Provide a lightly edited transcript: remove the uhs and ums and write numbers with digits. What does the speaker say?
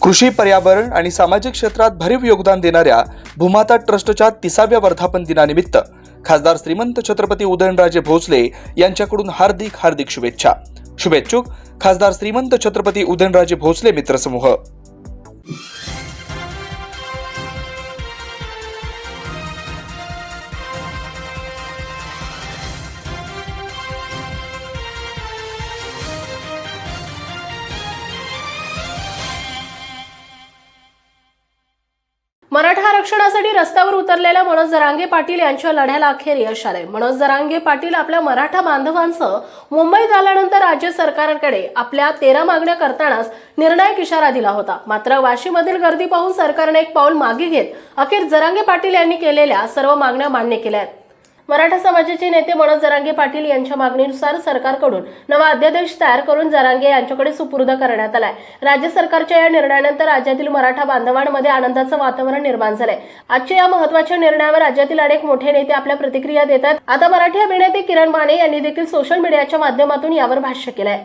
कृषी, पर्यावरण आणि सामाजिक क्षेत्रात भरीव योगदान देणाऱ्या भूमाता ट्रस्टच्या 30व्या वर्धापन दिनानिमित्त खासदार श्रीमंत छत्रपती उदयनराजे भोसले यांच्याकडून हार्दिक शुभेच्छा. शुभेच्छुक खासदार श्रीमंत छत्रपती उदयनराजे भोसले मित्रसमूह. मराठा आरक्षणासाठी रस्त्यावर उतरलेल्या मनोज जरांगे पाटील यांच्या लढ्याला अखेर यश आले. मनोज जरांगे पाटील आपल्या मराठा बांधवांसह मुंबईत आल्यानंतर राज्य सरकारकडे आपल्या 13 मागण्या करतानाच निर्णायक इशारा दिला होता. मात्र वाशीमधील गर्दी पाहून सरकारने एक पाऊल मागे घेत अखेर जरांगे पाटील यांनी केलेल्या सर्व मागण्या मान्य केल्या आहेत. मराठा समाजाचे नेते मनोज जरांगे पाटील यांच्या मागणीनुसार सरकारकडून नवा अध्यादेश तयार करून जरांगे यांच्याकडे सुपूर्द करण्यात आलाय. राज्य सरकारच्या या निर्णयानंतर राज्यातील मराठा बांधवांमध्ये आनंदाचं वातावरण निर्माण झालंय. आजच्या या महत्त्वाच्या निर्णयावर राज्यातील अनेक मोठे नेते आपल्या प्रतिक्रिया देतात. आता मराठी अभिनेते किरण माने यांनी देखील सोशल मीडियाच्या माध्यमातून यावर भाष्य केलंय.